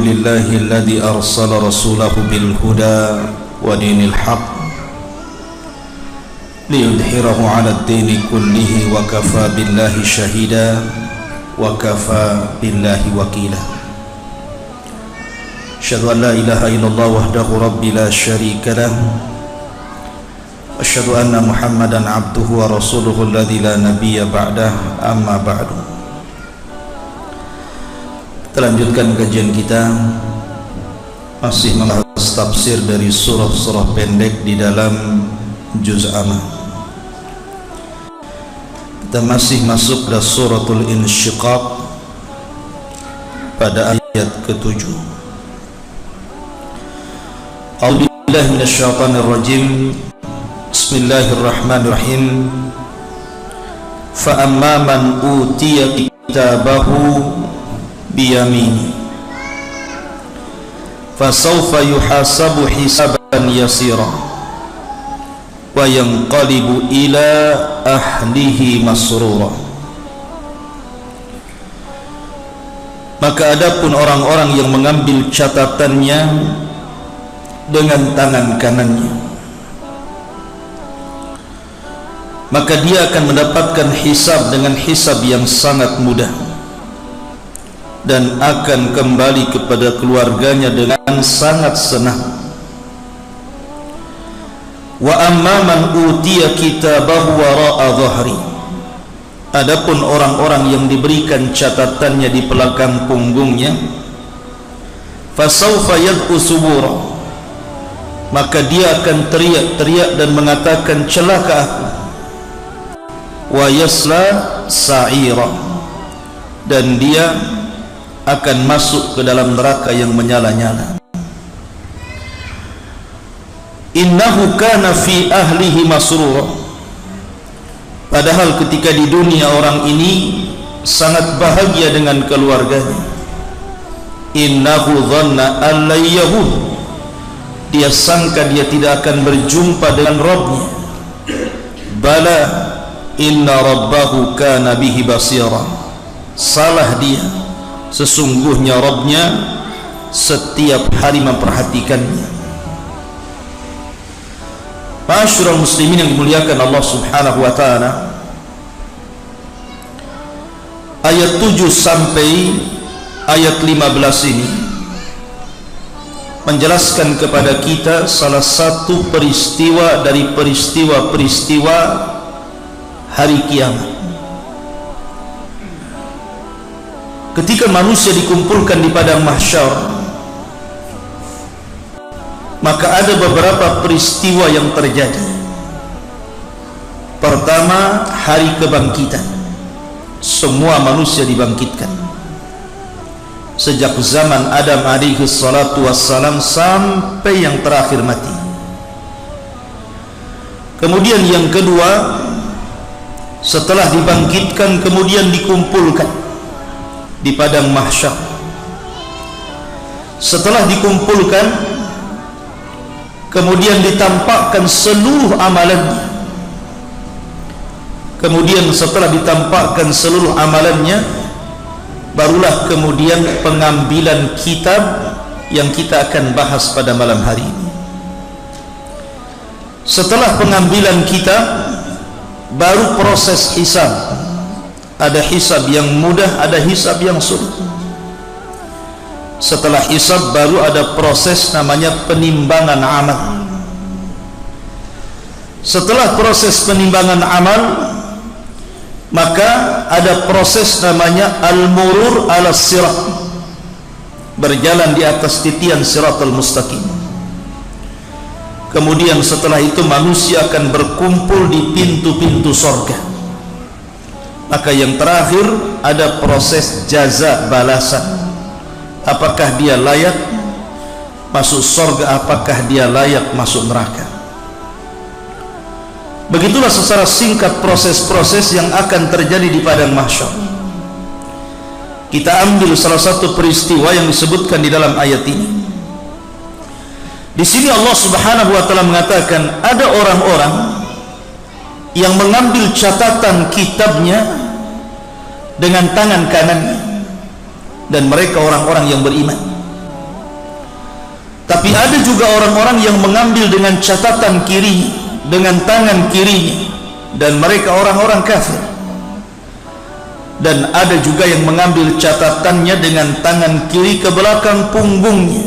لله الذي أرسل رسوله بالهدى ودين الحق ليظهره على الدين كله وكفى بالله شهيدا وكفى بالله وكيلا. أشهد أن لا إله إلا الله وحده ربي لا شريك له أشهد أن محمدا عبده ورسوله الذي لا نبي بعده أما بعد. Kita lanjutkan kajian kita, masih membahas tafsir dari surah-surah pendek di dalam juz amma. Kita masih masuk ke suratul Insyiqaq pada ayat ke-7. A'udzubillahi minasyaitonirrajim. Bismillahirrahmanirrahim. Fa amma man utiya kitabahu biyamini fasawfa yuhasabu hisaban yasira wa yanqalibu ila ahlihi masrura. Maka adapun orang-orang yang mengambil catatannya dengan tangan kanannya, maka dia akan mendapatkan hisab dengan hisab yang sangat mudah dan akan kembali kepada keluarganya dengan sangat senang. Wa amma man utiya kitabahu wara'a dhahri. Adapun orang-orang yang diberikan catatannya di belakang punggungnya, fasawfa yad'u subura, maka dia akan teriak-teriak dan mengatakan, celaka aku. Wa yasla sa'ira, dan dia akan masuk ke dalam neraka yang menyala-nyala. Innahu kana fi ahlihi masrura. Padahal ketika di dunia orang ini sangat bahagia dengan keluarganya. Innahu dhanna an la yahud. Dia sangka dia tidak akan berjumpa dengan Rabbnya. Bala inna rabbahu kana bihi basira. Salah dia, sesungguhnya Rabbnya setiap hari memperhatikannya. Ma'asyiral muslimin yang dimuliakan Allah subhanahu wa ta'ala, ayat 7 sampai ayat 15 ini menjelaskan kepada kita salah satu peristiwa dari peristiwa-peristiwa hari kiamat. Ketika manusia dikumpulkan di padang mahsyar, maka ada beberapa peristiwa yang terjadi. Pertama, hari kebangkitan. Semua manusia dibangkitkan sejak zaman Adam alaihi salatu wassalam sampai yang terakhir mati. Kemudian yang kedua, setelah dibangkitkan kemudian dikumpulkan di padang mahsyar. Setelah dikumpulkan kemudian ditampakkan seluruh amalannya. Kemudian setelah ditampakkan seluruh amalannya, barulah kemudian pengambilan kitab yang kita akan bahas pada malam hari ini. Setelah pengambilan kitab, baru proses hisab. Ada hisab yang mudah, ada hisab yang sulit. Setelah hisab baru ada proses namanya penimbangan amal. Setelah proses penimbangan amal, maka ada proses namanya al-murur ala sirat, berjalan di atas titian siratal mustaqim. Kemudian setelah itu manusia akan berkumpul di pintu-pintu surga. Maka yang terakhir ada proses jaza, balasan. Apakah dia layak masuk surga, apakah dia layak masuk neraka. Begitulah secara singkat proses-proses yang akan terjadi di padang mahsyar. Kita ambil salah satu peristiwa yang disebutkan di dalam ayat ini. Di sini Allah Subhanahu wa taala mengatakan ada orang-orang yang mengambil catatan kitabnya dengan tangan kanannya, dan mereka orang-orang yang beriman. Tapi ada juga orang-orang yang mengambil dengan catatan kiri, dengan tangan kirinya, dan mereka orang-orang kafir. Dan ada juga yang mengambil catatannya dengan tangan kiri ke belakang punggungnya,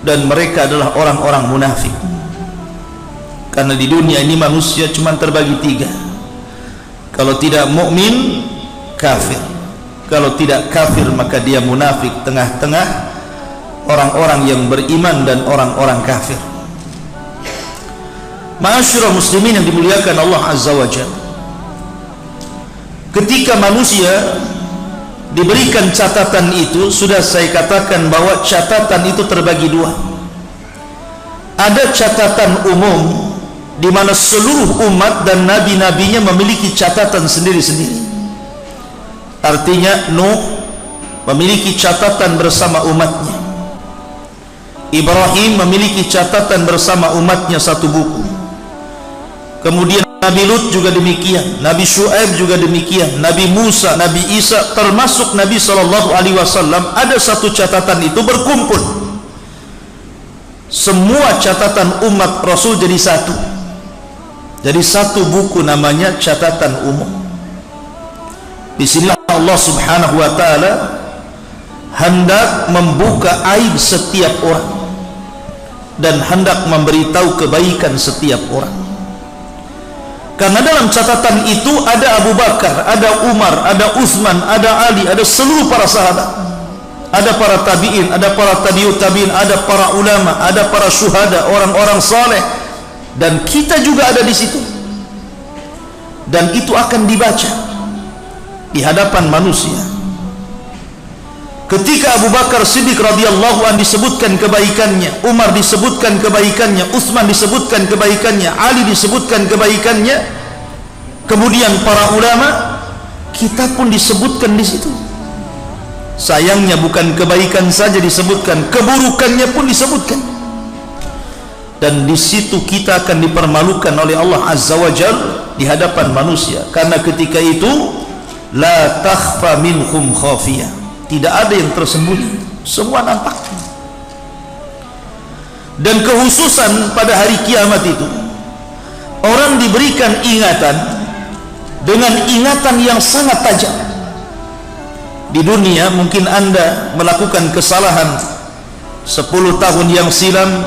dan mereka adalah orang-orang munafik. Karena di dunia ini manusia cuma terbagi tiga: kalau tidak mukmin, kafir; kalau tidak kafir, maka dia munafik, tengah-tengah orang-orang yang beriman dan orang-orang kafir. Ma'asyiral muslimin yang dimuliakan Allah Azza wa Jalla, ketika manusia diberikan catatan itu, sudah saya katakan bahwa catatan itu terbagi dua. Ada catatan umum di mana seluruh umat dan nabi-nabinya memiliki catatan sendiri-sendiri. Artinya Nuh memiliki catatan bersama umatnya, Ibrahim memiliki catatan bersama umatnya satu buku, kemudian Nabi Lut juga demikian, Nabi Syuaib juga demikian, Nabi Musa, Nabi Isa, termasuk Nabi SAW, ada satu catatan itu berkumpul. Semua catatan umat Rasul jadi satu, jadi satu buku, namanya catatan umum. Di sini Allah Subhanahu wa taala hendak membuka aib setiap orang dan hendak memberitahu kebaikan setiap orang. Karena dalam catatan itu ada Abu Bakar, ada Umar, ada Utsman, ada Ali, ada seluruh para sahabat, ada para tabi'in, ada para tabi'ut tabi'in, ada para ulama, ada para syuhada, orang-orang saleh, dan kita juga ada di situ. Dan itu akan dibaca di hadapan manusia. Ketika Abu Bakar Siddiq radhiyallahu anhu disebutkan kebaikannya, Umar disebutkan kebaikannya, Utsman disebutkan kebaikannya, Ali disebutkan kebaikannya, kemudian para ulama, kita pun disebutkan di situ. Sayangnya bukan kebaikan saja disebutkan, keburukannya pun disebutkan. Dan di situ kita akan dipermalukan oleh Allah Azza wa Jalla di hadapan manusia. Karena ketika itu la takhfa minhum khafiyah, tidak ada yang tersembunyi, semua nampak. Dan kekhususan pada hari kiamat itu, orang diberikan ingatan dengan ingatan yang sangat tajam. Di dunia mungkin Anda melakukan kesalahan 10 tahun yang silam,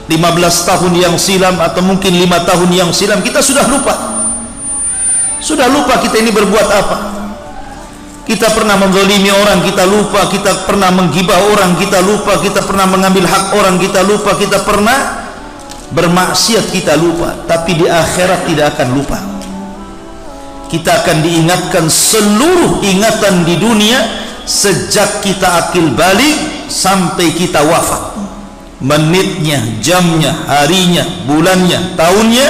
15 tahun yang silam, atau mungkin 5 tahun yang silam, kita sudah lupa. Sudah lupa kita ini berbuat apa. Kita pernah menzalimi orang, kita lupa. Kita pernah menggibah orang, kita lupa. Kita pernah mengambil hak orang, kita lupa. Kita pernah bermaksiat, kita lupa. Tapi di akhirat tidak akan lupa. Kita akan diingatkan seluruh ingatan di dunia sejak kita akil balik sampai kita wafat. Menitnya, jamnya, harinya, bulannya, tahunnya,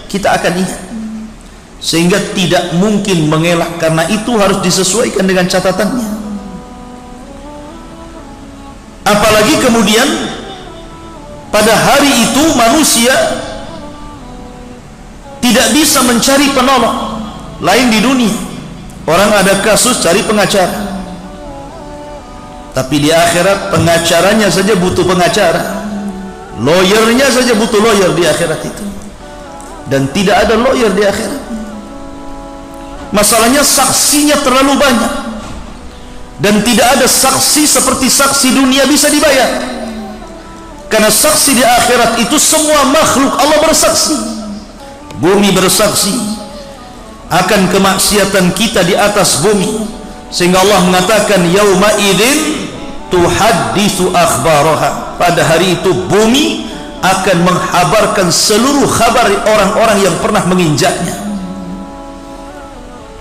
kita akan ingat. Sehingga tidak mungkin mengelak, karena itu harus disesuaikan dengan catatannya. Apalagi kemudian pada hari itu manusia tidak bisa mencari penolong lain di dunia. Orang ada kasus cari pengacara, tapi di akhirat pengacaranya saja butuh pengacara, lawyernya saja butuh lawyer di akhirat itu. Dan tidak ada lawyer di akhirat. Masalahnya saksinya terlalu banyak, dan tidak ada saksi seperti saksi dunia bisa dibayar. Karena saksi di akhirat itu semua makhluk Allah bersaksi. Bumi bersaksi akan kemaksiatan kita di atas bumi, sehingga Allah mengatakan yauma idzin tuhadditsu akhbaraha. Pada hari itu bumi akan menghabarkan seluruh kabar orang-orang yang pernah menginjaknya.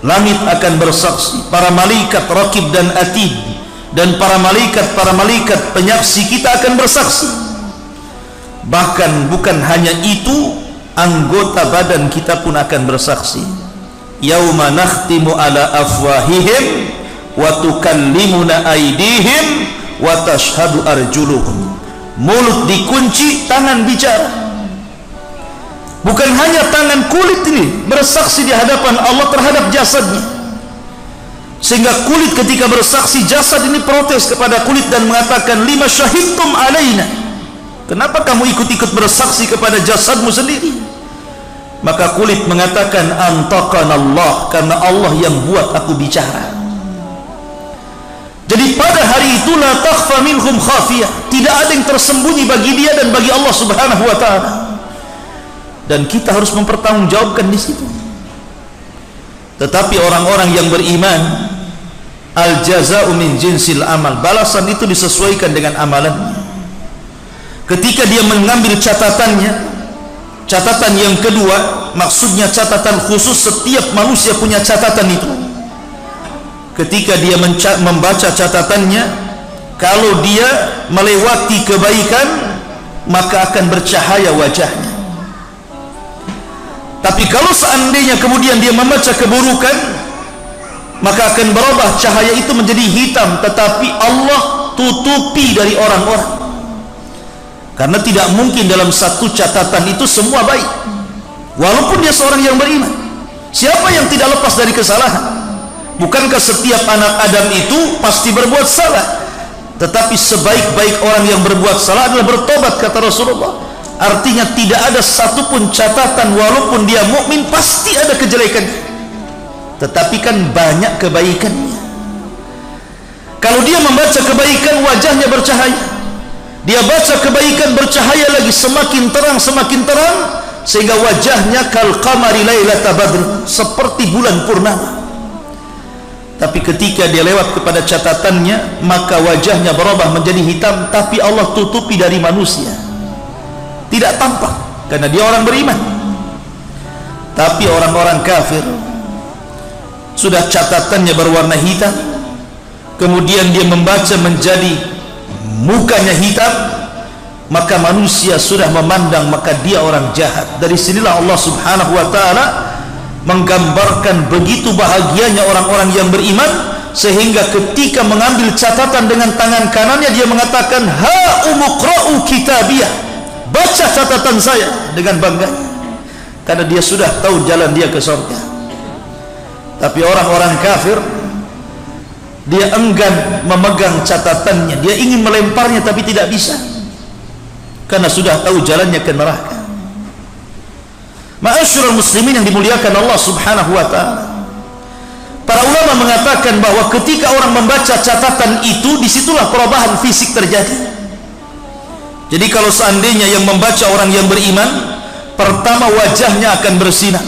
Langit akan bersaksi, para malaikat raqib dan atid, dan para malaikat penyaksi kita akan bersaksi. Bahkan bukan hanya itu, anggota badan kita pun akan bersaksi. Yauma nakhtimu ala afwahihim wa tukallimuna aydihim wa tashhadu arjuluhum. Mulut dikunci, tangan bicara. Bukan hanya tangan, kulit ini bersaksi di hadapan Allah terhadap jasadnya, sehingga kulit ketika bersaksi, jasad ini protes kepada kulit dan mengatakan lima syahidtum alaina, Kenapa kamu ikut-ikut bersaksi kepada jasadmu sendiri? Maka kulit mengatakan, antaqanallah, karena Allah yang buat aku bicara. Jadi pada hari itu la takhfa minhum khafiyah, tidak ada yang tersembunyi bagi dia dan bagi Allah Subhanahu wa taala. Dan kita harus mempertanggungjawabkan di situ. Tetapi orang-orang yang beriman, al jaza'u min jinsil amal, balasan itu disesuaikan dengan amalannya. Ketika dia mengambil catatannya, catatan yang kedua, maksudnya catatan khusus, setiap manusia punya catatan itu. Ketika dia membaca catatannya, kalau dia melewati kebaikan, maka akan bercahaya wajahnya. Tapi kalau seandainya kemudian dia membaca keburukan, maka akan berubah cahaya itu menjadi hitam, tetapi Allah tutupi dari orang-orang. Karena tidak mungkin dalam satu catatan itu semua baik, walaupun dia seorang yang beriman. Siapa yang tidak lepas dari kesalahan? Bukankah setiap anak Adam itu pasti berbuat salah? Tetapi sebaik-baik orang yang berbuat salah adalah bertobat, kata Rasulullah. Artinya tidak ada satupun catatan, walaupun dia mukmin pasti ada kejelekan, tetapi kan banyak kebaikannya. Kalau dia membaca kebaikan, wajahnya bercahaya. Dia baca kebaikan, bercahaya lagi, semakin terang, sehingga wajahnya kal qamari lailata badr, seperti bulan purnama. Tapi ketika dia lewat kepada catatannya, maka wajahnya berubah menjadi hitam, tapi Allah tutupi dari manusia, tidak tampak, karena dia orang beriman. Tapi orang-orang kafir, sudah catatannya berwarna hitam, kemudian dia membaca menjadi mukanya hitam, maka manusia sudah memandang, maka dia orang jahat. Dari sinilah Allah Subhanahu wa taala menggambarkan begitu bahagianya orang-orang yang beriman, sehingga ketika mengambil catatan dengan tangan kanannya, dia mengatakan, ha umqra'u kitabiyah, baca catatan saya, dengan bangga, karena dia sudah tahu jalan dia ke surga. Tapi orang-orang kafir, dia enggan memegang catatannya, dia ingin melemparnya tapi tidak bisa, karena sudah tahu jalannya ke neraka. Ma'asyiral muslimin yang dimuliakan Allah Subhanahu wa taala, para ulama mengatakan bahwa ketika orang membaca catatan itu, disitulah perubahan fisik terjadi. Jadi kalau seandainya yang membaca orang yang beriman, pertama wajahnya akan bersinar,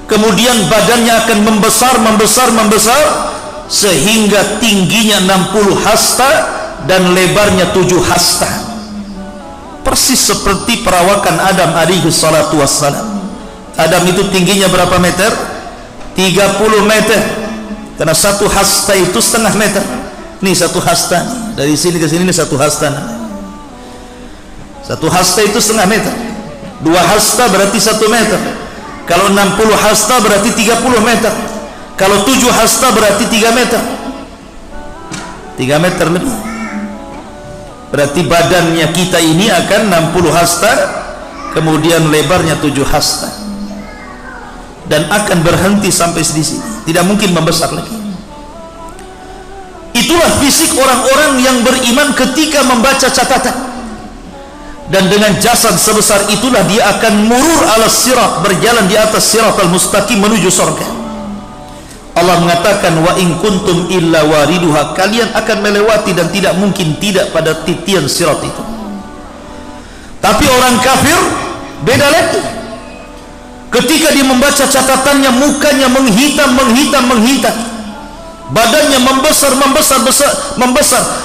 kemudian badannya akan membesar, sehingga tingginya 60 hasta dan lebarnya 7 hasta, persis seperti perawakan Adam alaihi salatu wassalam. Adam itu tingginya berapa meter? 30 meter, karena satu hasta itu setengah meter. Nih satu hasta, dari sini ke sini ini satu hasta. Satu hasta itu setengah meter, 2 hasta berarti 1 meter. Kalau 60 hasta berarti 30 meter. Kalau 7 hasta berarti 3 meter. 3 meter lebih. Berarti badannya kita ini akan 60 hasta, kemudian lebarnya 7 hasta, dan akan berhenti sampai di sini, tidak mungkin membesar lagi. Itulah fisik orang-orang yang beriman ketika membaca catatan. Dan dengan jasad sebesar itulah dia akan murur ala sirat, berjalan di atas sirat al-mustaqim menuju surga. Allah mengatakan, wa in kuntum illa wariduha, kalian akan melewati dan tidak mungkin tidak pada titian sirat itu. Tapi orang kafir beda lagi. Ketika dia membaca catatannya, mukanya menghitam, badannya membesar.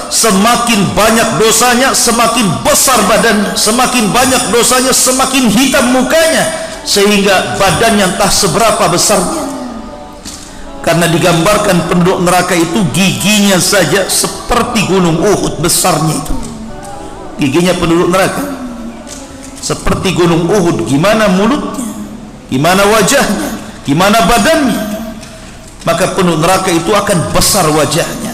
Semakin banyak dosanya, semakin besar badannya, semakin banyak dosanya, semakin hitam mukanya, sehingga badannya entah seberapa besarnya. Karena digambarkan penduduk neraka itu giginya saja seperti gunung Uhud besarnya itu. Giginya penduduk neraka seperti gunung Uhud. Gimana mulutnya, gimana wajahnya, gimana badannya? Maka penduduk neraka itu akan besar wajahnya,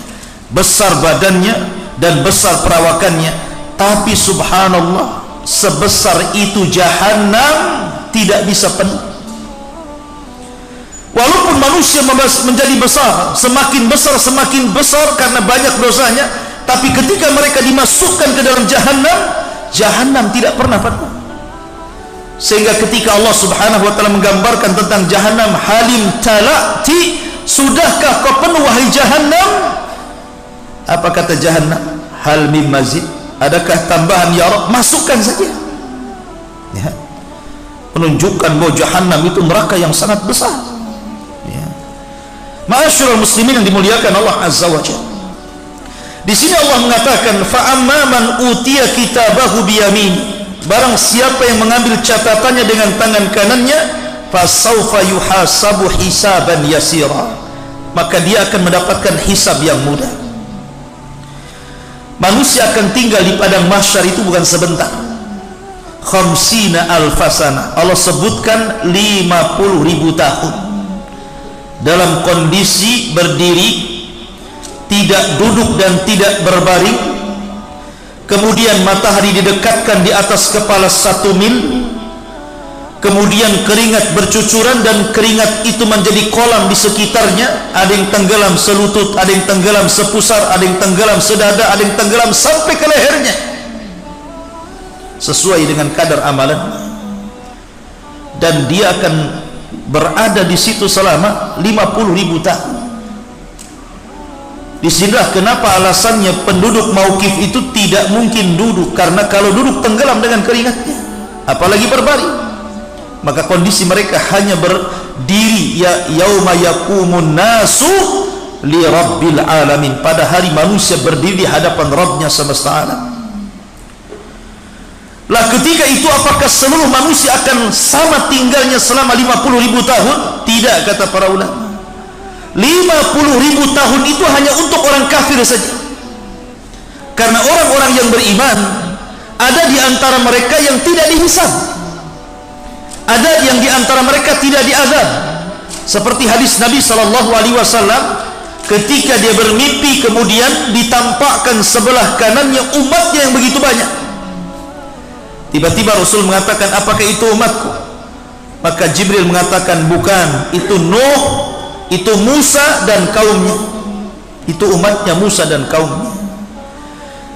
besar badannya, dan besar perawakannya. Tapi subhanallah, sebesar itu jahanam tidak bisa penuh. Walaupun manusia menjadi besar, semakin besar karena banyak dosanya, tapi ketika mereka dimasukkan ke dalam jahanam, Jahannam tidak pernah penuh. Sehingga ketika Allah Subhanahu wa taala menggambarkan tentang Jahannam, halim talati, sudahkah kau penuh wahai Jahannam? Apa kata Jahannam? Hal mim mazid, adakah tambahan ya Rabb? Masukkan saja. Ya. Menunjukkan bahwa Jahannam itu neraka yang sangat besar. Ya. Ma'asyiral muslimin yang dimuliakan Allah Azza wa Jalla. Di sini Allah mengatakan, fa amman utiya kitabahu biyamini, barang siapa yang mengambil catatannya dengan tangan kanannya, fasaufa yuhasabu hisaban yasira, maka dia akan mendapatkan hisab yang mudah. Manusia akan tinggal di padang mahsyar itu bukan sebentar, khamsina alfasana. Allah sebutkan 50.000 tahun dalam kondisi berdiri, tidak duduk dan tidak berbaring. Kemudian matahari didekatkan di atas kepala 1 mil. Kemudian keringat bercucuran dan keringat itu menjadi kolam di sekitarnya. Ada yang tenggelam selutut, ada yang tenggelam sepusar, ada yang tenggelam sedada, ada yang tenggelam sampai ke lehernya, sesuai dengan kadar amalan. Dan dia akan berada di situ selama 50.000 tahun. Disinilah kenapa alasannya penduduk Mauqif itu tidak mungkin duduk, karena kalau duduk tenggelam dengan keringatnya, apalagi berbaring. Maka kondisi mereka hanya berdiri, ya yauma yaqumun nasu li rabbil alamin, pada hari manusia berdiri di hadapan Rabbnya semesta alam. Lah ketika itu apakah seluruh manusia akan sama tinggalnya selama 50.000 tahun? Tidak, kata para ulama. 50.000 tahun itu hanya untuk orang kafir saja. Karena orang-orang yang beriman, ada di antara mereka yang tidak dihisab, ada yang di antara mereka tidak diazab. Seperti hadis Nabi SAW, ketika dia bermimpi kemudian ditampakkan sebelah kanannya umatnya yang begitu banyak. Tiba-tiba Rasul mengatakan, apakah itu umatku? Maka Jibril mengatakan, bukan, itu Nuh, itu Musa dan kaumnya, itu umatnya Musa dan kaumnya.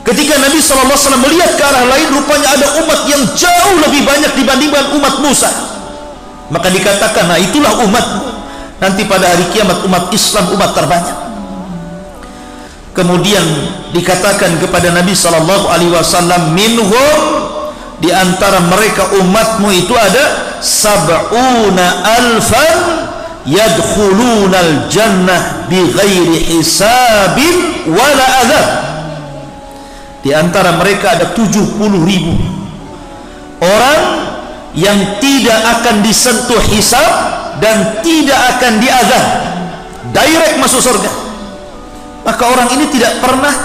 Ketika Nabi SAW melihat ke arah lain, rupanya ada umat yang jauh lebih banyak dibandingkan umat Musa. Maka dikatakan, nah itulah umatmu, nanti pada hari kiamat umat Islam umat terbanyak. Kemudian dikatakan kepada Nabi SAW, minhum, di antara mereka umatmu itu ada 70.000 yadkhulunal jannah bighairi hisabin wala adzab. Di antara mereka ada 70.000 orang yang tidak akan disentuh hisab dan tidak akan diazab, direct masuk surga. Maka orang ini tidak pernah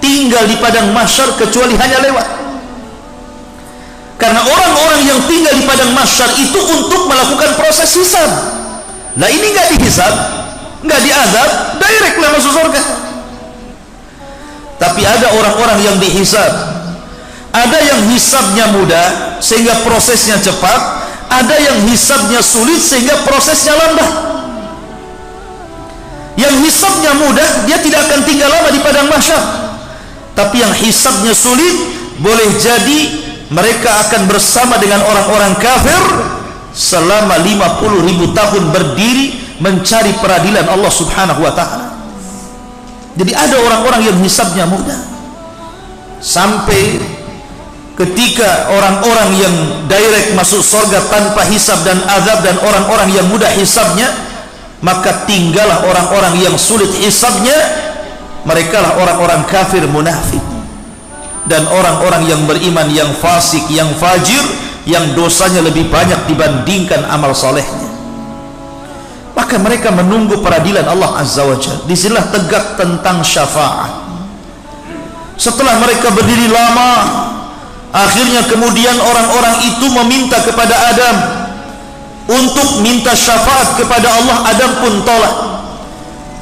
tinggal di padang mahsyar kecuali hanya lewat. Karena orang-orang yang tinggal di padang mahsyar itu untuk melakukan proses hisab. Nah ini nggak dihisab, nggak diazab, direct lah masuk surga. Tapi ada orang-orang yang dihisab, ada yang hisabnya mudah sehingga prosesnya cepat, ada yang hisabnya sulit sehingga prosesnya lambat. Yang hisabnya mudah, dia tidak akan tinggal lama di padang mahsyar. Tapi yang hisabnya sulit, boleh jadi mereka akan bersama dengan orang-orang kafir selama 50.000 tahun berdiri mencari peradilan Allah Subhanahu wa ta'ala. Jadi ada orang-orang yang hisabnya mudah, sampai ketika orang-orang yang direct masuk surga tanpa hisab dan azab, dan orang-orang yang mudah hisabnya, maka tinggallah orang-orang yang sulit hisabnya. Mereka lah orang-orang kafir munafik dan orang-orang yang beriman yang fasik, yang fajir, yang dosanya lebih banyak dibandingkan amal solehnya. Maka mereka menunggu peradilan Allah Azza wa Jalla. Disinilah tegak tentang syafaat. Setelah mereka berdiri lama, akhirnya kemudian orang-orang itu meminta kepada Adam untuk minta syafaat kepada Allah. Adam pun tolak.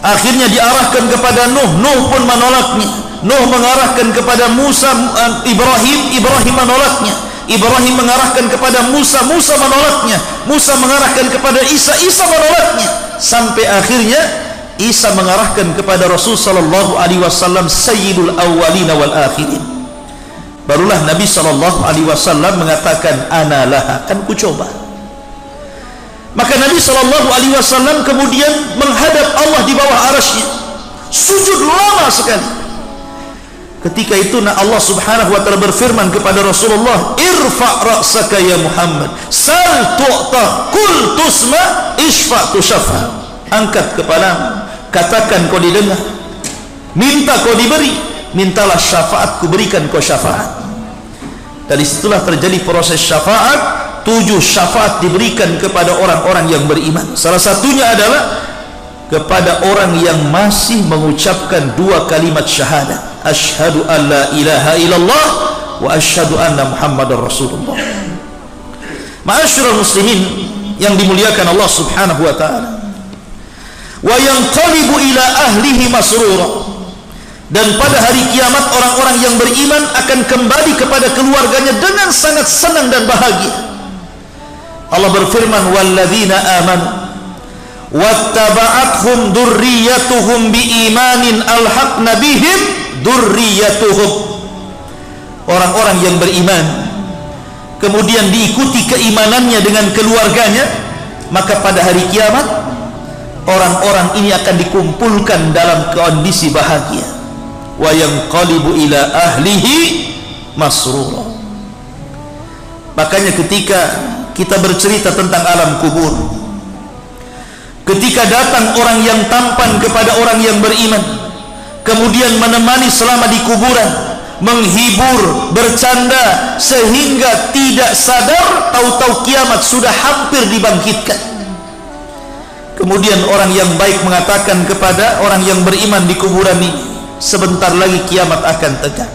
Akhirnya diarahkan kepada Nuh, Nuh pun menolaknya. Nuh mengarahkan kepada Musa, Ibrahim menolaknya. Ibrahim mengarahkan kepada Musa, Musa menolaknya. Musa mengarahkan kepada Isa, Isa menolaknya. Sampai akhirnya Isa mengarahkan kepada Rasul sallallahu alaihi wasallam, sayyidul awwalin wal akhirin. Barulah Nabi SAW mengatakan, ana laha, kan ku coba. Maka Nabi SAW kemudian menghadap Allah di bawah arasy-Nya, sujud lama sekali. Ketika itu Allah Subhanahu wa taala berfirman kepada Rasulullah, irfa' ra'saka ya Muhammad, sal tu'ta, kul tusma, isfa' tushafa. Angkat kepalamu, katakan kau didengar, minta kau diberi, mintalah syafaat, ku berikan kau syafaat. Dari situlah terjadi proses syafaat. 7 syafaat diberikan kepada orang-orang yang beriman. Salah satunya adalah kepada orang yang masih mengucapkan 2 kalimat syahadat, asyhadu an la ilaha illallah wa asyhadu anna muhammadar rasulullah. Ma'asyiral muslimin yang dimuliakan Allah Subhanahu wa taala, wa yanqalibu ila ahlihi masrura, dan pada hari kiamat orang-orang yang beriman akan kembali kepada keluarganya dengan sangat senang dan bahagia. Allah berfirman, walladzina amanu wattaba'athum dzurriyyatuhum biimanin alhaqna bihim dzurriyyatuhum. Orang-orang yang beriman kemudian diikuti keimanannya dengan keluarganya, maka pada hari kiamat orang-orang ini akan dikumpulkan dalam kondisi bahagia. Wa yanqalibu ila ahlihi masrura. Makanya ketika kita bercerita tentang alam kubur, ketika datang orang yang tampan kepada orang yang beriman, kemudian menemani selama di kuburan, menghibur, bercanda, sehingga tidak sadar tahu-tahu kiamat sudah hampir dibangkitkan. Kemudian orang yang baik mengatakan kepada orang yang beriman di kuburan ini, sebentar lagi kiamat akan tegak.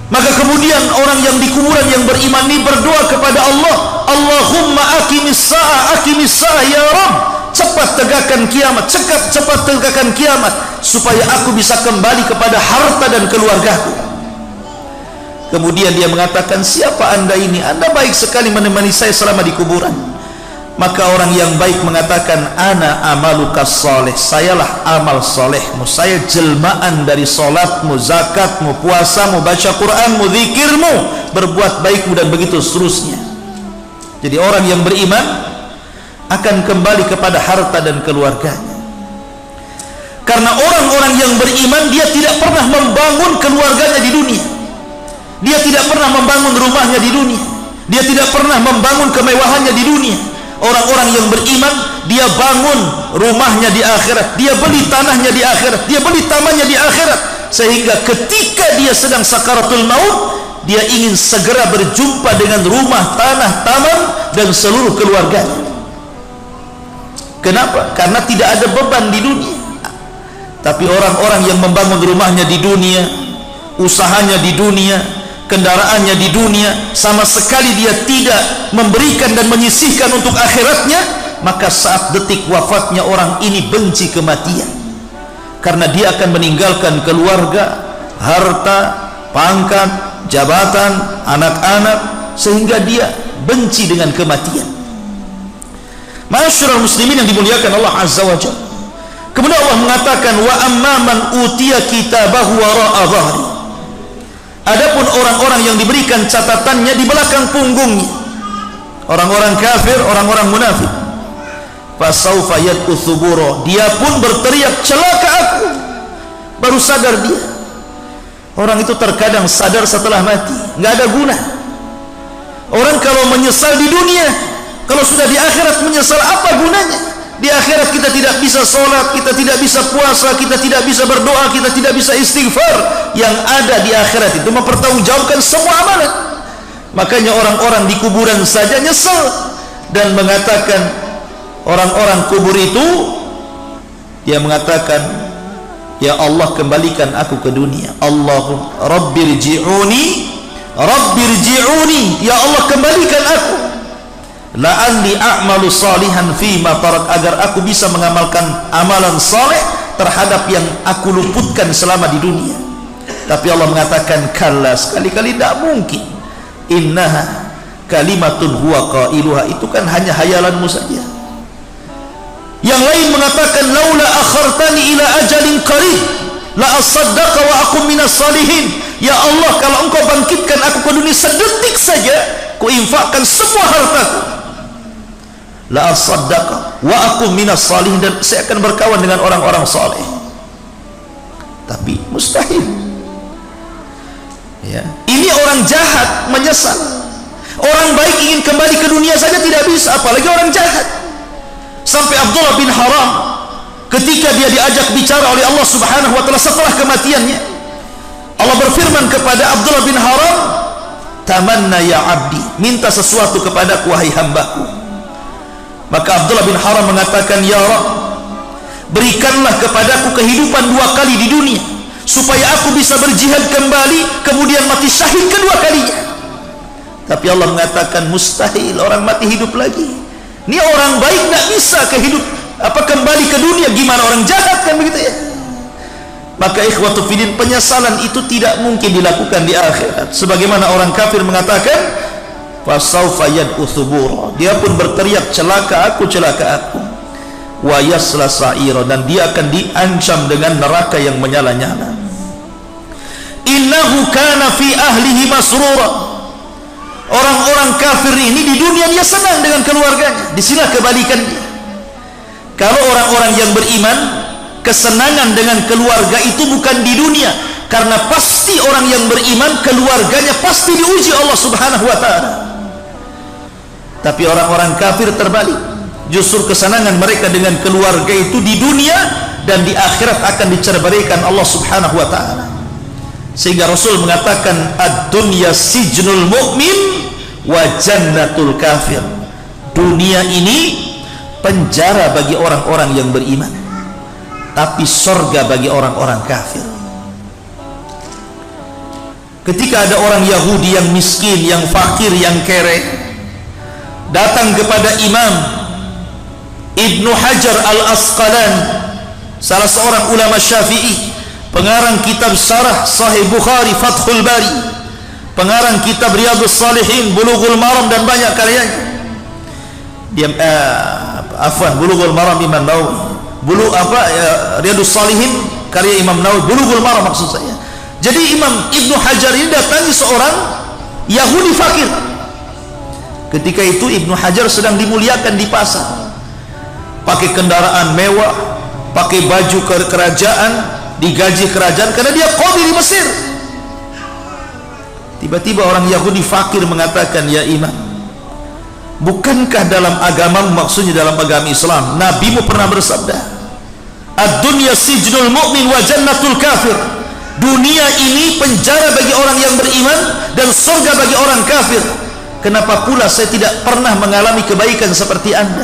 Maka kemudian orang yang di kuburan yang beriman ini berdoa kepada Allah, Allahumma aqimis sa'ah ya Rabb, cepat tegakkan kiamat, cepat tegakkan kiamat, supaya aku bisa kembali kepada harta dan keluargaku. Kemudian dia mengatakan, siapa anda ini? Anda baik sekali menemani saya selama di kuburan. Maka orang yang baik mengatakan, ana amaluka saleh, sayalah amal solehmu, saya jelmaan dari solatmu, zakatmu, puasamu, baca Quranmu, zikirmu, berbuat baikmu, dan begitu seterusnya. Jadi orang yang beriman akan kembali kepada harta dan keluarganya. Karena orang-orang yang beriman, dia tidak pernah membangun keluarganya di dunia, dia tidak pernah membangun rumahnya di dunia, dia tidak pernah membangun kemewahannya di dunia. Orang-orang yang beriman, dia bangun rumahnya di akhirat, dia beli tanahnya di akhirat, dia beli tamannya di akhirat, sehingga ketika dia sedang sakaratul maut, dia ingin segera berjumpa dengan rumah, tanah, taman, dan seluruh keluarganya. Kenapa? Karena tidak ada beban di dunia. Tapi orang-orang yang membangun rumahnya di dunia, usahanya di dunia, kendaraannya di dunia, sama sekali dia tidak memberikan dan menyisihkan untuk akhiratnya, maka saat detik wafatnya orang ini benci kematian, karena dia akan meninggalkan keluarga, harta, pangkat, jabatan, anak-anak, sehingga dia benci dengan kematian. Ma'asyiral muslimin yang dimuliakan Allah Azza wa Jalla. Kemudian Allah mengatakan, wa amman utiya kitabahu wara'a dhahri. Adapun orang-orang yang diberikan catatannya di belakang punggungnya, orang-orang kafir, orang-orang munafik, fasaufa yad'u thubura, dia pun berteriak, celaka aku. Baru sadar dia. Orang itu terkadang sadar setelah mati, nggak ada guna. Orang kalau menyesal di dunia, kalau sudah di akhirat menyesal, apa gunanya? Di akhirat kita tidak bisa sholat, kita tidak bisa puasa, kita tidak bisa berdoa, kita tidak bisa istighfar. Yang ada di akhirat itu mempertanggungjawabkan semua amalan. Makanya orang-orang di kuburan saja nyesal dan mengatakan, orang-orang kubur itu, dia mengatakan, ya Allah, kembalikan aku ke dunia. Allahumma rabbirji'uni, rabbirji'uni, ya Allah kembalikan aku, la'alli a'malu salihan fima tarak, agar aku bisa mengamalkan amalan saleh terhadap yang aku luputkan selama di dunia. Tapi Allah mengatakan, kalla, sekali-kali tidak mungkin. Innaha kalimatun huwa qailuha, itu kan hanya hayalanmu saja. Yang lain mengatakan, laula akhartani ila ajalin qarib la asaddaqa wa akum minas salihin, ya Allah, kalau engkau bangkitkan aku ke dunia sedetik saja, ku infakkan semua hartaku, la asaddaqa wa aku minas salihin, dan saya akan berkawan dengan orang-orang saleh. Tapi mustahil. Ya, ini orang jahat menyesal. Orang baik ingin kembali ke dunia saja tidak bisa, apalagi orang jahat. Sampai Abdullah bin Haram ketika dia diajak bicara oleh Allah Subhanahu wa taala setelah kematiannya, Allah berfirman kepada Abdullah bin Haram, tamanna ya abdi, minta sesuatu kepadaku wahai hambaku. Maka Abdullah bin Haram mengatakan, ya Rabb, berikanlah kepadaku kehidupan 2 kali di dunia, supaya aku bisa berjihad kembali, kemudian mati syahid kedua kalinya. Tapi Allah mengatakan mustahil orang mati hidup lagi. Ini orang baik tidak bisa kembali ke dunia, gimana orang jahat, kan begitu ya. Maka ikhwatu fillah, penyesalan itu tidak mungkin dilakukan di akhirat. Sebagaimana orang kafir mengatakan, fasaufa yad'u thubura, dia pun berteriak celaka aku, wa yasla sa'ira, dan dia akan diancam dengan neraka yang menyala-nyala. Innahu kana fi ahlihi masrura. Orang-orang kafir ini di dunia dia senang dengan keluarganya. Di sini kebalikannya. Kalau orang-orang yang beriman, kesenangan dengan keluarga itu bukan di dunia, karena pasti orang yang beriman keluarganya pasti diuji Allah Subhanahu wa taala. Tapi orang-orang kafir terbalik. Justru kesenangan mereka dengan keluarga itu di dunia, dan di akhirat akan diceraikan Allah Subhanahu wa taala. Sehingga Rasul mengatakan, ad-dunya sijnul mu'min wa jannatul kafir. Dunia ini penjara bagi orang-orang yang beriman, tapi surga bagi orang-orang kafir. Ketika ada orang Yahudi yang miskin, yang fakir, yang kere, datang kepada Imam Ibnu Hajar al-Asqalani, salah seorang ulama Syafi'i, pengarang kitab syarah Sahih Bukhari Fathul Bari, pengarang kitab Riyadhus Shalihin, Bulughul Maram, dan banyak karyanya. Bulughul Maram Imam Nawawi, Riyadhus Shalihin karya Imam Nawawi, Bulughul Maram maksud saya. Jadi Imam Ibnu Hajar ini datangi seorang Yahudi fakir. Ketika itu Ibnu Hajar sedang dimuliakan di pasar, pakai kendaraan mewah, pakai baju kerajaan, digaji kerajaan karena dia qadhi di Mesir. Tiba-tiba orang Yahudi fakir mengatakan, ya Imam, bukankah dalam agamamu, maksudnya dalam agama Islam, nabimu pernah bersabda, ad-dunya sijnul mu'min wa jannatul kafir. Dunia ini penjara bagi orang yang beriman dan surga bagi orang kafir. Kenapa pula saya tidak pernah mengalami kebaikan seperti Anda?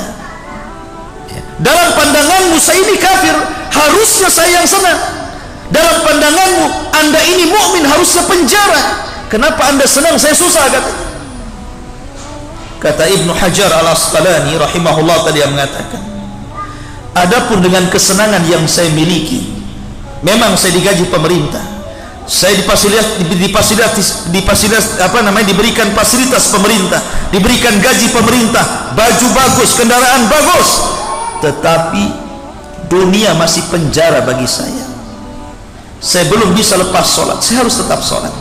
Dalam pandanganmu saya ini kafir, harusnya saya yang senang. Dalam pandanganmu Anda ini mukmin, harusnya penjara. Kenapa Anda senang, saya susah, katanya. Kata Ibnu Hajar al-Asqalani rahimahullah tadi yang mengatakan, adapun dengan kesenangan yang saya miliki, memang saya digaji pemerintah, saya diberikan fasilitas pemerintah, diberikan gaji pemerintah, baju bagus, kendaraan bagus, tetapi dunia masih penjara bagi saya. Saya belum bisa lepas sholat, saya harus tetap sholat.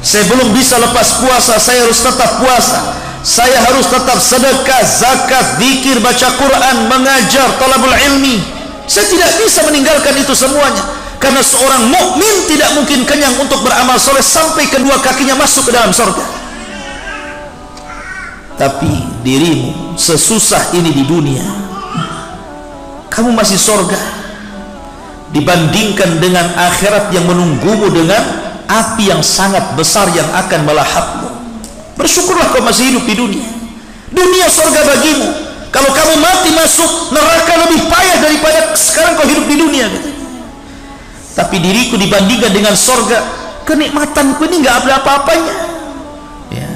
Saya belum bisa lepas puasa, saya harus tetap puasa. Saya harus tetap sedekah, zakat, zikir, baca Quran, mengajar, talabul ilmi. Saya tidak bisa meninggalkan itu semuanya, karena seorang mukmin tidak mungkin kenyang untuk beramal soleh sampai kedua kakinya masuk ke dalam surga. Tapi dirimu sesusah ini di dunia, kamu masih surga dibandingkan dengan akhirat yang menunggumu dengan api yang sangat besar yang akan melahapmu. Bersyukurlah kau masih hidup di dunia. Dunia surga bagimu. Kalau kamu mati masuk neraka lebih payah daripada sekarang kau hidup di dunia, katanya. Tapi diriku dibandingkan dengan surga, kenikmatanku ini nggak ada apa-apanya. Ya.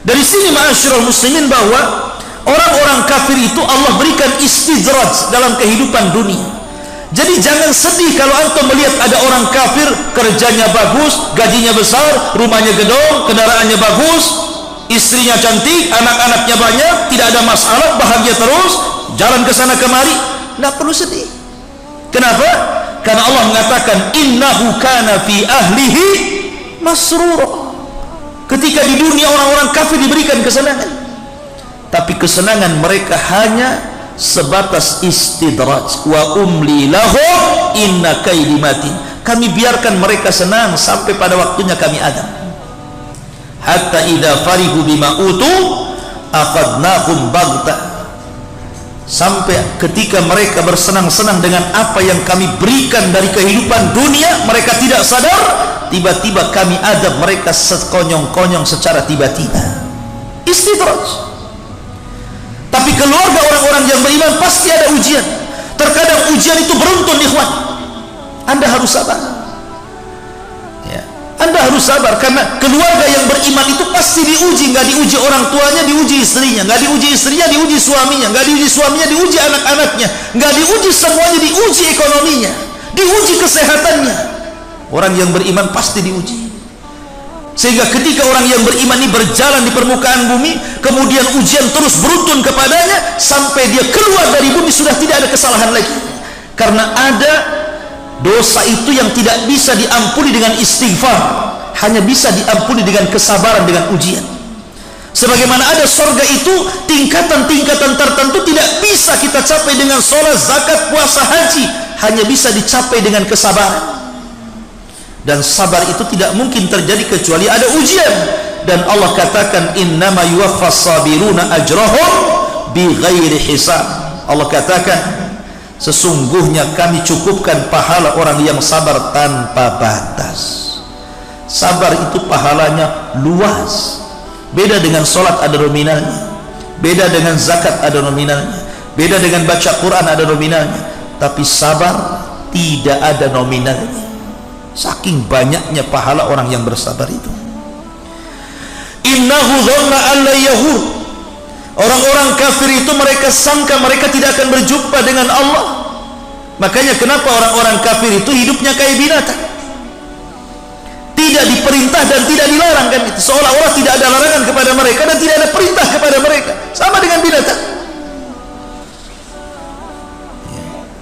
Dari sini ma'asyiral muslimin, bahwa orang-orang kafir itu Allah berikan istidraj dalam kehidupan dunia. Jadi jangan sedih kalau antum melihat ada orang kafir, kerjanya bagus, gajinya besar, rumahnya gedung, kendaraannya bagus, istrinya cantik, anak-anaknya banyak, tidak ada masalah, bahagia terus, jalan ke sana kemari. Tidak perlu sedih. Kenapa? Karena Allah mengatakan, innahu kana fi ahlihi masrura. Ketika di dunia orang-orang kafir diberikan kesenangan, tapi kesenangan mereka hanya sebatas istidraj. Wa umli lahum inna kaidi matin. Kami biarkan mereka senang sampai pada waktunya kami adab. Hatta idza farihu bima utu akhadnahum baghtah. Sampai ketika mereka bersenang-senang dengan apa yang kami berikan dari kehidupan dunia, mereka tidak sadar, tiba-tiba kami adab mereka sekonyong-konyong secara tiba-tiba. Istidraj. Tapi keluarga orang-orang yang beriman pasti ada ujian. Terkadang ujian itu beruntun, ikhwan. Anda harus sabar. Ya. Anda harus sabar, karena keluarga yang beriman itu pasti diuji. Nggak diuji orang tuanya, diuji istrinya. Nggak diuji istrinya, diuji suaminya. Nggak diuji suaminya, diuji anak-anaknya. Nggak diuji semuanya, diuji ekonominya, diuji kesehatannya. Orang yang beriman pasti diuji. Sehingga ketika orang yang beriman ini berjalan di permukaan bumi, kemudian ujian terus beruntun kepadanya sampai dia keluar dari bumi, sudah tidak ada kesalahan lagi. Karena ada dosa itu yang tidak bisa diampuni dengan istighfar, hanya bisa diampuni dengan kesabaran, dengan ujian. Sebagaimana ada surga itu tingkatan-tingkatan tertentu tidak bisa kita capai dengan sholat, zakat, puasa, haji, hanya bisa dicapai dengan kesabaran. Dan sabar itu tidak mungkin terjadi kecuali ada ujian. Dan Allah katakan innama yuwaffas sabiruna ajrahum bighairi hisab. Allah katakan sesungguhnya kami cukupkan pahala orang yang sabar tanpa batas. Sabar itu pahalanya luas. Beda dengan sholat ada nominalnya, beda dengan zakat ada nominalnya, beda dengan baca Quran ada nominalnya. Tapi sabar tidak ada nominalnya, saking banyaknya pahala orang yang bersabar itu. Innahu dhanna alla yahur. Orang-orang kafir itu mereka sangka mereka tidak akan berjumpa dengan Allah. Makanya kenapa orang-orang kafir itu hidupnya kayak binatang, tidak diperintah dan tidak dilarang, kan? Seolah-olah tidak ada larangan kepada mereka dan tidak ada perintah kepada mereka, sama dengan binatang.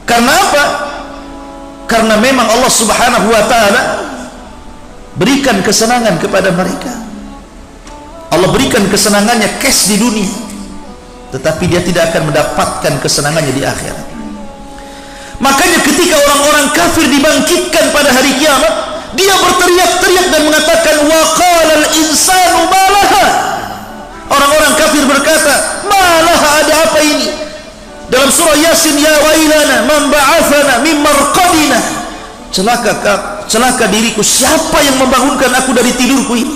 Karena apa? Karena memang Allah Subhanahu wa ta'ala berikan kesenangan kepada mereka. Allah berikan kesenangannya cash di dunia, tetapi dia tidak akan mendapatkan kesenangannya di akhirat. Makanya ketika orang-orang kafir dibangkitkan pada hari kiamat, dia berteriak-teriak dan mengatakan wa qalal insanu malaha. Orang-orang kafir berkata, malaha, ada apa ini? Dalam surah Yasin, ya wailana man ba'athana min marqadina. Celaka diriku, siapa yang membangunkan aku dari tidurku ini?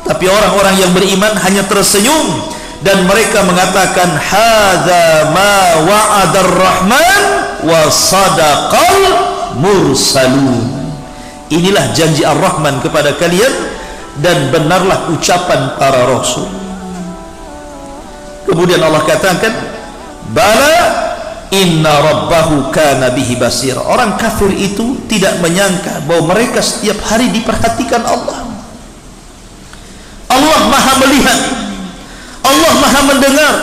Tapi orang-orang yang beriman hanya tersenyum dan mereka mengatakan hadza ma wa'adar rahman wa sadaqal mursalun. Inilah janji Ar-Rahman kepada kalian dan benarlah ucapan para rasul. Kemudian Allah katakan bala inna rabbahu kana bihi basir. Orang kafir itu tidak menyangka bahwa mereka setiap hari diperhatikan Allah. Allah maha melihat, Allah maha mendengar,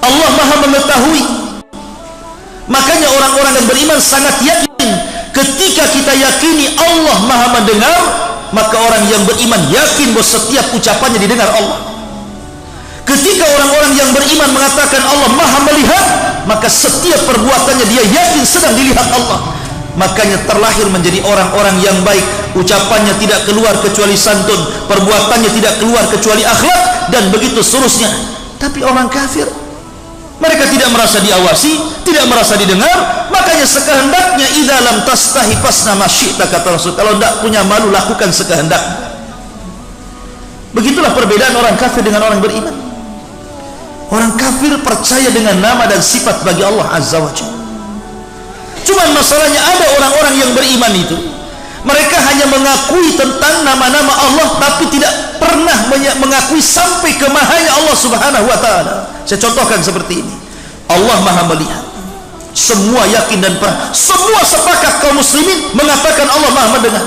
Allah maha mengetahui. Makanya orang-orang yang beriman sangat yakin. Ketika kita yakini Allah maha mendengar, maka orang yang beriman yakin bahwa setiap ucapannya didengar Allah. Ketika orang-orang yang beriman mengatakan Allah maha melihat, maka setiap perbuatannya dia yakin sedang dilihat Allah. Makanya terlahir menjadi orang-orang yang baik. Ucapannya tidak keluar kecuali santun, perbuatannya tidak keluar kecuali akhlak, dan begitu seterusnya. Tapi orang kafir, mereka tidak merasa diawasi, tidak merasa didengar. Makanya sekehendaknya idza lam tastahi fasna ma syi'ta, kata Rasul. Kalau tidak punya malu, lakukan sekehendaknya. Begitulah perbedaan orang kafir dengan orang beriman. Orang kafir percaya dengan nama dan sifat bagi Allah Azza wa Jalla. Cuman masalahnya ada orang-orang yang beriman itu, mereka hanya mengakui tentang nama-nama Allah, tapi tidak pernah mengakui sampai ke mahanya Allah Subhanahu wa ta'ala. Saya contohkan seperti ini. Allah maha melihat, semua yakin dan semua sepakat kaum muslimin mengatakan Allah maha mendengar.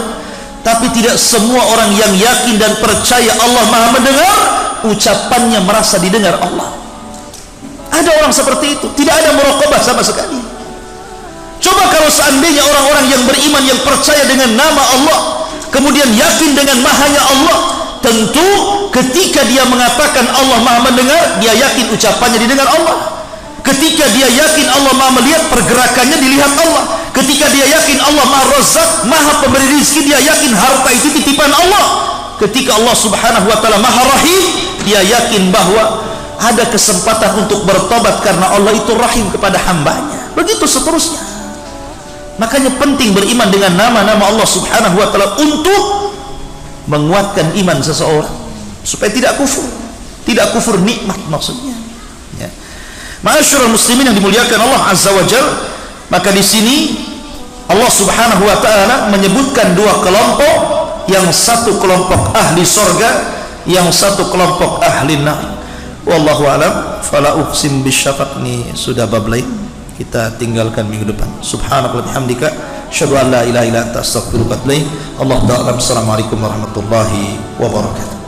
Tapi tidak semua orang yang yakin dan percaya Allah maha mendengar, ucapannya merasa didengar Allah. Ada orang seperti itu, tidak ada muraqabah sama sekali. Coba kalau seandainya orang-orang yang beriman, yang percaya dengan nama Allah, kemudian yakin dengan mahanya Allah, tentu ketika dia mengatakan Allah maha mendengar, dia yakin ucapannya didengar Allah. Ketika dia yakin Allah maha melihat, pergerakannya dilihat Allah. Ketika dia yakin Allah maha Razzaq, maha pemberi rizki, dia yakin harta itu titipan Allah. Ketika Allah subhanahu wa ta'ala maha rahim, dia yakin bahwa ada kesempatan untuk bertobat karena Allah itu rahim kepada hambanya. Begitu seterusnya. Makanya penting beriman dengan nama-nama Allah subhanahu wa ta'ala untuk menguatkan iman seseorang supaya tidak kufur nikmat maksudnya ya. Ma'asyiral muslimin yang dimuliakan Allah azza wa jalla, maka di sini Allah subhanahu wa ta'ala menyebutkan dua kelompok, yang satu kelompok ahli surga, yang satu kelompok ahli nar. Wallahu alam. Fala uqsim bisyafaq, ini sudah bab lain, kita tinggalkan minggu depan. Subhanakallahumma bihamdika asyhadu an la ilaha illa anta astaghfiruka wa atubu ilaik. Allahu ta'ala. Assalamualaikum warahmatullahi wabarakatuh.